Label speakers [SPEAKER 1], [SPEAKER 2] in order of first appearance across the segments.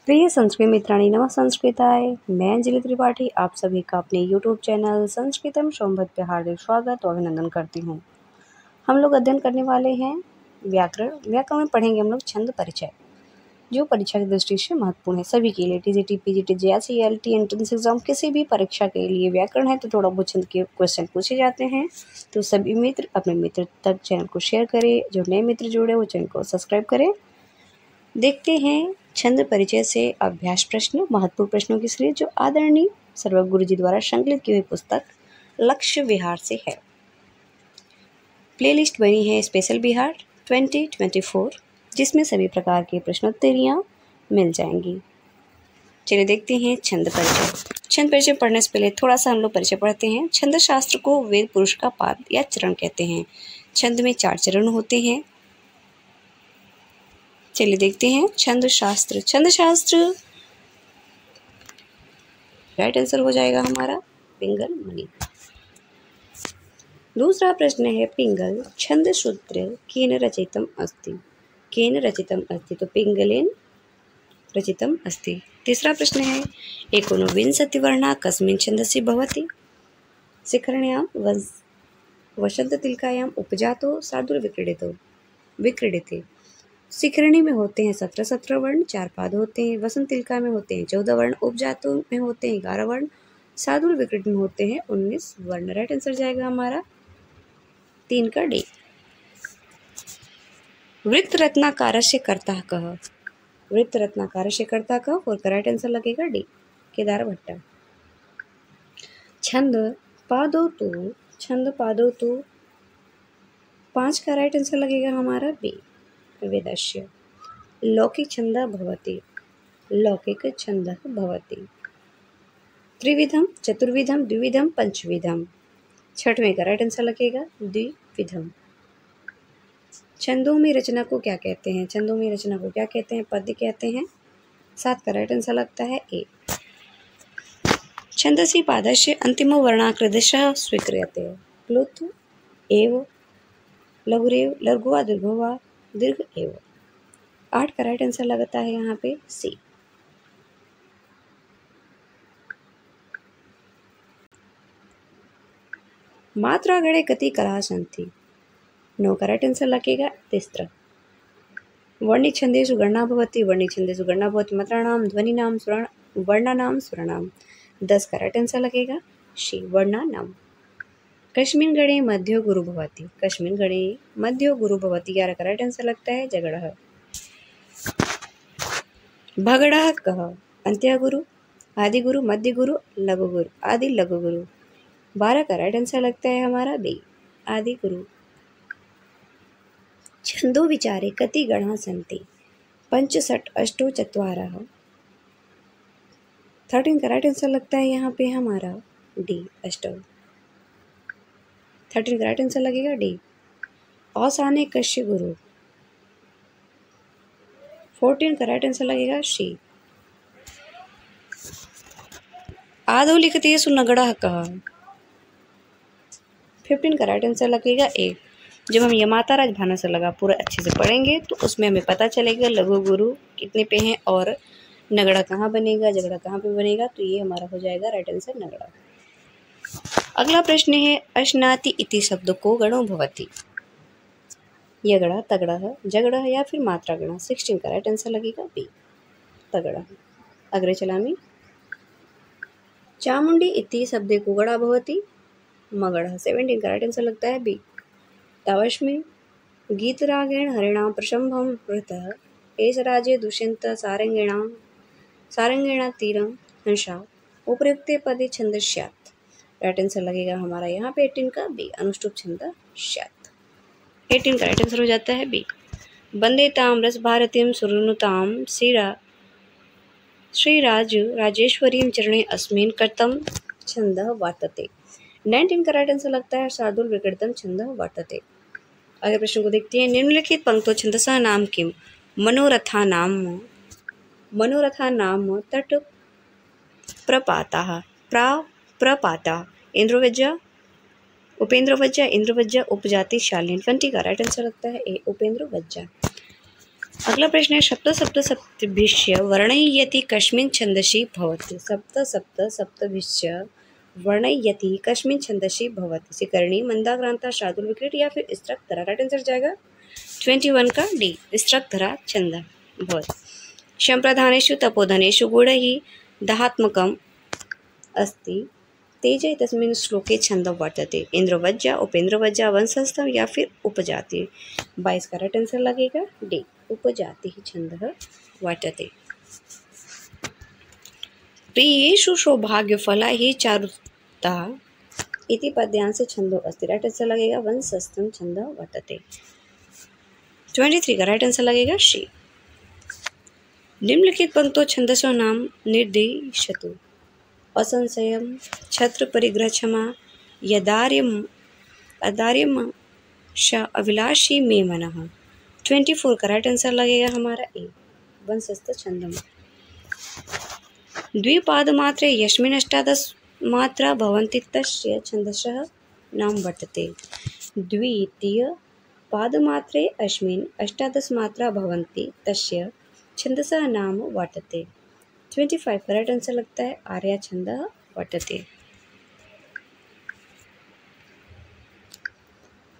[SPEAKER 1] प्रिय संस्कृत मित्राणि नमः संस्कृताय। मैं अंजलि त्रिपाठी आप सभी का अपने यूट्यूब चैनल संस्कृतम शोभत पे हार्दिक स्वागत और अभिनंदन करती हूँ। हम लोग अध्ययन करने वाले हैं व्याकरण। व्याकरण में पढ़ेंगे हम लोग छंद परिचय, जो परीक्षा की दृष्टि से महत्वपूर्ण है सभी के लिए। TGT, PGT, JRC, LT, entrance exam, किसी भी परीक्षा के लिए व्याकरण है तो थोड़ा बहुत छंद के क्वेश्चन पूछे जाते हैं। तो सभी मित्र अपने मित्र तक चैनल को शेयर करें, जो नए मित्र जुड़े वो चैनल को सब्सक्राइब करें। देखते हैं छंद परिचय से अभ्यास प्रश्न, महत्वपूर्ण प्रश्नों की सीरीज, जो आदरणीय सर्वज्ञ गुरु जी द्वारा संकलित की हुई पुस्तक लक्ष्य विहार से है। प्लेलिस्ट बनी है स्पेशल बिहार 2024, जिसमें सभी प्रकार की प्रश्नोत्तरियां मिल जाएंगी। चलिए देखते हैं छंद परिचय। छंद परिचय पढ़ने से पहले थोड़ा सा हम लोग परिचय पढ़ते हैं। छंद शास्त्र को वेद पुरुष का पाद या चरण कहते हैं। छंद में 4 चरण होते हैं। चलिए देखते हैं छंद शास्त्र। छंद शास्त्र राइट आंसर हो जाएगा हमारा पिंगल मणि। दूसरा प्रश्न है पिंगल छंद सूत्र केन रचितम अस्ति। केन रचितम अस्ति, तो पिंगलेन रचितम अस्ति। तीसरा प्रश्न है एकोनविंशति वर्णा कस्मिन् छंदसि भवति। शिखरण्यां वसंत तिलकायां उपजातो शार्दूल विक्रीडिते। शिखरणी में होते हैं 17 वर्ण, 4 पाद होते हैं। वसंत तिलका में होते हैं 14 वर्ण, उपजातों में होते हैं 11 वर्ण, शार्दूल विक्रीडित में होते हैं 19 वर्ण। राइट आंसर जाएगा हमारा 3 का डी। वृत्त रत्नाकारस्य कर्ता कः। वृत्त रत्नाकारस्य कर्ता कः, और का राइट आंसर लगेगा डी, केदार भट्टा। छंद पादौ तो 5 का राइट आंसर लगेगा हमारा बी, वेदस्य। लौकिक छंदः भवति। लौकिक छंदः भवति। त्रिविधम, चतुर्विधम, द्विविधम, पंचविधम। 6वें का राइट आंसर लगेगा द्विविधम। छंदों में रचना को क्या कहते हैं। छंदों में रचना को क्या कहते हैं, पद्य कहते हैं। 7 का राइट आंसर लगता है ए। छंदसि पादस्य अंतिमो वर्णाकृतशः स्वीक्रियते। प्लुत एव, लघुरेव, लघु वा दीर्घो वा दीर्घ एव। 8 का राइट आंसर लगता है यहाँ पे सी। मात्रा गणे कति कलाः सन्ति। 9 का राइट आंसर लगेगा तिस्त्र। वर्णिक छंदेषु गणना भवति। वर्णिक छंदेषु गणना भवति मात्राणां, ध्वनिनां, वर्णानां, स्वराणां। 10 का राइट आंसर लगेगा शी, वर्णानां। कस्मिन् गणे मध्यो गुरु भवति। कस्मिन् गणे मध्यो गुरु भवति। 11 का राइट आंसर लगता है झगड़ः। भगड़ः कः। अंत्यगुरु, आदिगुरु, मध्य गुरु, लघु गुरु, आदि लघु गुरु। 12 का राइट आंसर लगता है हमारा बी, आदि गुरु। छंदो विचारे कति गणाः सन्ति। 5, 6, 8, 4। 13 का राइट आंसर लगता है यहाँ पे हमारा डी, 8। 13 का राइट आंसर लगेगा डी। औसाने कश्य गुरु। 14 का राइट आंसर लगेगा शी। आदौ लिखतेषु नगड़ः कः। 15 का राइट आंसर लगेगा ए। जब हम यमाता राजभाना से लगा पूरा अच्छे से पढ़ेंगे तो उसमें हमें पता चलेगा लघु गुरु कितने पे हैं और नगड़ा कहाँ बनेगा, झगड़ा कहाँ पे बनेगा। तो ये हमारा हो जाएगा राइट आंसर नगड़ा। अगला प्रश्न है अश्नाति इति शब्द को गणो भवति। यगड़ा, तगड़ा, झगड़ा या फिर मात्रा गणा। 16 का राइट आंसर लगेगा बी, तगड़ा। अग्रे चलामि। चामुंडी इति शब्दे को गणा भवति। मगढ़। 17 का राइट आंसर लगता है बी। तावस्मि गीतरागेण हरिणां प्रशंभं वृतः एष राज्ये दुष्यन्त सारंगेण तीरं हंसा उपयुक्ते पदे छंद स्यात्। राइट आंसर लगेगा हमारा यहाँ पे 18 का बी, अनुष्टुप छंद स्यात्। 18 का राइट आंसर हो जाता है बी। वंदे तां रस भारतीं सुरनुतां राजेश्वरीं चरणे अस्मिन् कृतं छंदः वर्तते। 19 का राइट आंसर लगता है शार्दूल विक्रीडितं छंदः वर्तते। अगले प्रश्न को देखते हैं। निम्नलिखित पंक्तो छंदसः नाम किम। मनोरथा नाम तट प्रपाताः। प्रपाता इंद्रवज्जा, उपेंद्रवज्जा, इंद्रवज्जा, उपजाति शालिनी। 20 का राइट आंसर लगता है ए, उपेंद्रवज्जा। अगला प्रश्न है सप्त सप्त सप्तभिश्य वर्णयति कस्मिन् छन्दसि भवति। सप्त सप्त सप्तभिश्य वर्णयति कस्मिन् छन्दसि भवति। सिकरणी, मंदाक्रांता, शार्दूल, विकृत या फिर स्त्रकधरा। राइट आंसर जाएगा 21 का डी, स्त्रकधरा छंद भवति। संप्रधानेषु तपोधनेषु गुणैः दाहात्मकम् अस्ति। तेज तस्मिन् श्लोके छंद वर्तते। इंद्रवज्जा, उपेंद्रवज्जा, वंशस्थम या फिर उपजाति। 22 का राइट आंसर लगेगा डी, उपजाति छंद वर्तते। प्रियेषु सौभाग्यफला हि चारुता इति पद्यांश छंदो अस्ति। राइट आंसर लगेगा वंशस्थम छंद वर्तते। 23 का राइट आंसर लगेगा शी। निम्नलिखित पंक्तों छंदसो नाम निर्दिशतु। असंशयम, छत्र परिग्रह क्षमा, यदार्यम श अभिलाषी मे मनः। 24 का राइट आंसर लगेगा हमारा ए, वंशस्थ छंद में। द्विपाद मात्रे यस्मिन् अष्टादश मात्रा भवन्ति तस्य छन्दसः नाम वर्तते। द्वितीय पादमात्रे अस्मिन् अष्टादश मात्रा भवन्ति तस्य छन्दसः नाम वर्तते। 25 का राइट आंसर लगता है आर्या छन्दः वर्तते।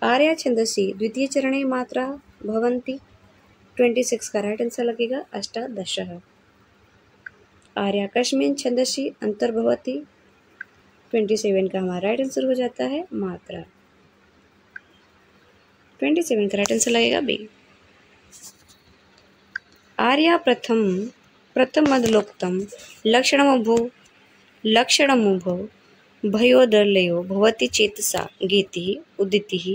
[SPEAKER 1] आर्या छन्दसि द्वितीय चरणे मात्रा भवन्ति। 26 का राइट आंसर लगेगा अष्टादशः। आर्या कस्मिन् छन्दसि अंतर्भवति। 27 का हमारा राइट आंसर हो जाता है मात्रा। 27 का राइट आंसर लगेगा बी। आर्या प्रथम मदलोक्तम लक्षणमुभौ भयोदर्लयो भवति चेतसा गीतिः उदितिः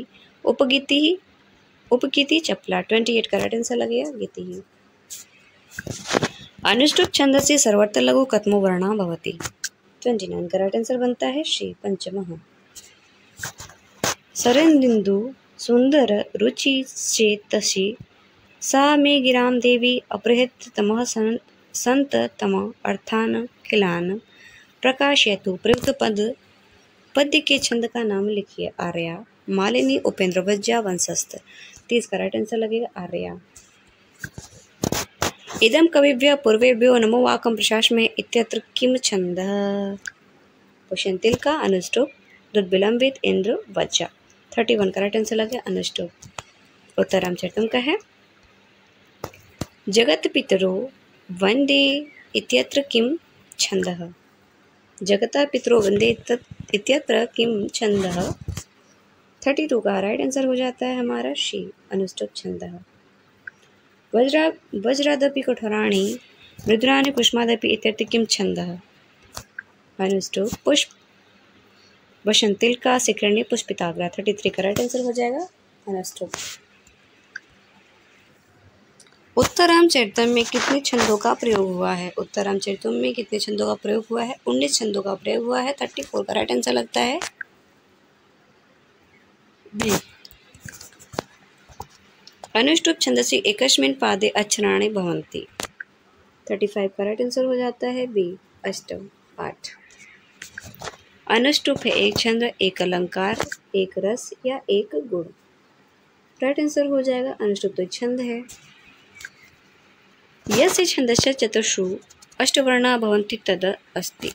[SPEAKER 1] उपगीतिः चपला। 28 का राइट आंसर लगेगा गीतिः। अनुष्टुप छन्दसि सर्वत्र लघु कथमो वर्णः भवति। 29 का राइट आंसर बनता है शी, पंचमः। शरदिन्दु सुंदर रुचि चेतसि सा मे गिरां देवी अपहृत तमः संत तम अर्थान खिलान प्रकाशयतु। प्रयुक्त पद्य के छंद का नाम लिखिए। आर्या, मालिनी, उपेंद्र वज्जा, वंशस्थ। 30 का राइट आंसर लगेगा आर्या। इदं कविभ्यः पूर्वेभ्यो नमो वाकं प्रशास्महे इत्यत्र किम छन्दः। पुष्यन्तिल का अनुष्टुप, दुर्विलंबित, इंद्र, वज्जा। 31 का राइट आंसर लगेगा अनुष्टुप। उत्तर रामचरितम का है। जगत पितरो वंदे इत्यत्र किम छन्दः। जगता पितरो वंदे इत्यत्र किम छन्दः। 32 का राइट आंसर हो जाता है हमारा शी, अनुष्टुप छन्दः। वज्रादपि कठोराणि मृदुराणि कुष्मादपि इत्यत्र किम छन्दः। अनुष्टुप। पुष्प वसंतिल का सिकरणी पुष्पिताग्रा। 33 का राइट आंसर हो जाएगा अनुष्टुप। उत्तरामचरितम में कितने छंदों का प्रयोग हुआ है। उत्तरामचरितम में कितने छंदों का प्रयोग हुआ है। 19 छंदों का प्रयोग हुआ है। 34 का राइट आंसर लगता है बी। अनुष्टुप छंदसि एकस्मिन् पादे अक्षराणि भवन्ति। 35 का राइट आंसर हो जाता है बी, अष्टम, 8। अनुष्टुप है एक छंद, एक अलंकार, एक रस या एक गुण। राइट आंसर हो जाएगा अनुष्टुप तो छंद है। यस्य छन्दस्य चतुर्षु अष्टवर्णा भवन्ति तद अस्ति।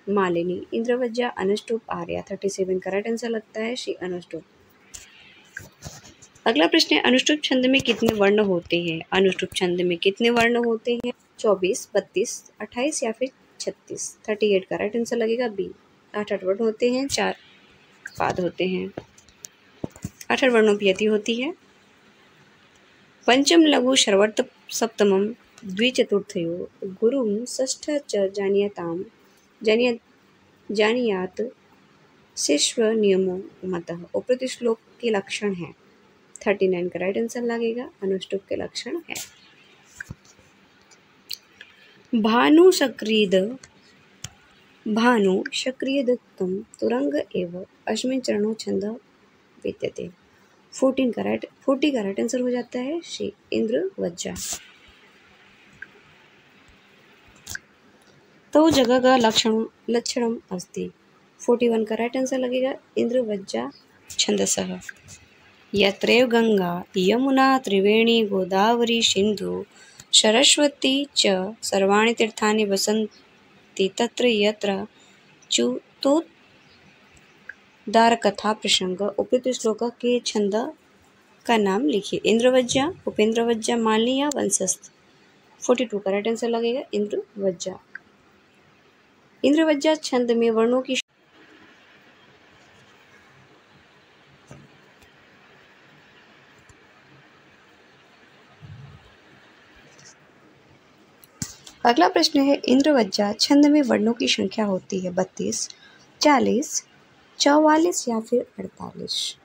[SPEAKER 1] मालिनी, इंद्रवज्जा, अनुष्टुप, आर्या। 37 का राइट आंसर लगता है श्री अनुष्टुप। अगला प्रश्न है अनुष्टुप छंद में कितने वर्ण होते हैं। अनुष्टुप छंद में कितने वर्ण होते हैं। 24, 32, 28 या फिर 36। 38 का राइट आंसर लगेगा बी। 8 वर्ण होते हैं, 4 पाद होते हैं। 8 वर्णों की यति होती है। पंचम लघु सर्वर्थ सप्तमं द्विचतुर्थयो गुरुं षष्ठ च जानीयात शिष्व नियमो मतः। उपरोक्त श्लोक के लक्षण है। 39 का राइट आंसर लगेगा अनुष्टुप के लक्षण है। भानु सक्रियदुक्तं तुरंग एव अस्मिन् चरणो छंद विद्यते। 40 का राइट आंसर हो जाता है श्री इंद्र वज्जा। तो जगह का लक्षणम अस्ति। 41 का राइट आंसर लगेगा इंद्र वज्जा छंदसः। यत्रैव गंगा यमुना त्रिवेणी गोदावरी सिंधु सरस्वती च सर्वाणि तीर्थानि वसन्ति तत्र यत्र च्युतोद्धारकथा प्रसंग। उपयुक्त श्लोक के छंद का नाम लिखिए। इंद्रवज्जा, उपेंद्रवज्जा, मालिनी या वंशस्थ। 42 का राइट आंसर लगेगा इंद्रवज्जा। इंद्रवज्जा छंद में वर्णों की अगला प्रश्न है, इंद्रवज्जा छंद में वर्णों की संख्या होती है 32, 40, 44 या फिर 48।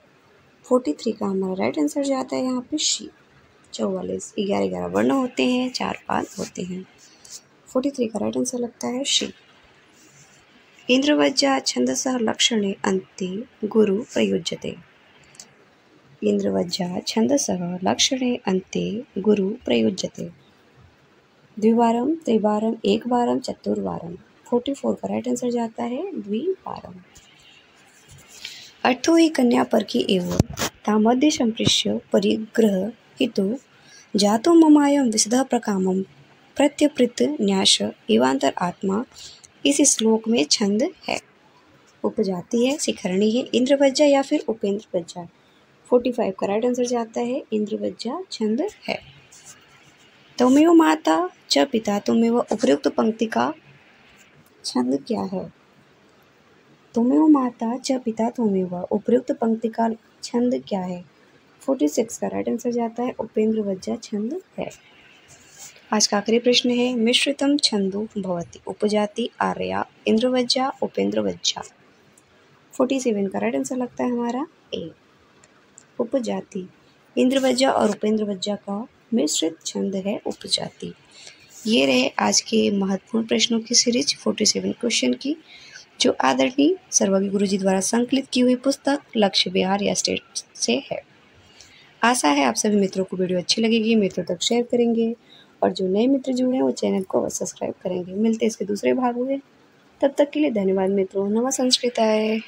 [SPEAKER 1] 43 का हमारा राइट आंसर जाता है यहाँ पे शी, 44। 11 वर्ण होते हैं, 4 पाद होते हैं। 43 का राइट आंसर लगता है शी। इंद्रवज्जा छंदसः लक्षणे अन्ते गुरु प्रयुज्यते। इंद्रवज्जा छंदसः लक्षणे अन्ते गुरु प्रयुज्यते। द्विवारम, त्रिवारम, एक बारम, चतुर्वारम। 44 का राइट आंसर जाता है द्विवारम। अर्थो हि कन्या पर की एवं तामध्य संप्रेष्य परिग्रह हितो जातो ममायम विशद प्रकामम प्रत्यपृत न्यास एवांतर आत्मा। इस श्लोक में छंद है, उपजाति है, शिखरणी है, इंद्रवज्जा या फिर उपेंद्रवज्जा। 45 का राइट आंसर जाता है इंद्रवज्जा छंद है। त्वमेव माता च पिता त्वमेव उपयुक्त पंक्ति का छंद क्या है? त्वमेव माता च पिता त्वमेव उपयुक्त पंक्ति का छंद क्या है? 46 का राइट आंसर जाता है उपेंद्रवज्जा छंद है। आज का आखिरी प्रश्न है, मिश्रितम छंदो भवति। उपजाति आर्या, इंद्रवज्जा, उपेंद्रवज्जा। 47 का राइट आंसर लगता है हमारा ए, उपजाति। इंद्रवज्जा और उपेंद्रवज्जा का मिश्रित छंद है उपजाति। ये रहे आज के महत्वपूर्ण प्रश्नों की सीरीज 47 क्वेश्चन की, जो आदरणीय सर्वज्ञ गुरुजी द्वारा संकलित की हुई पुस्तक लक्ष्य बिहार या स्टेट से है। आशा है आप सभी मित्रों को वीडियो अच्छी लगेगी, मित्रों तक शेयर करेंगे और जो नए मित्र जुड़े हैं वो चैनल को सब्सक्राइब करेंगे। मिलते हैं इसके दूसरे भाग में, तब तक के लिए धन्यवाद मित्रों। नमः संस्कृताय।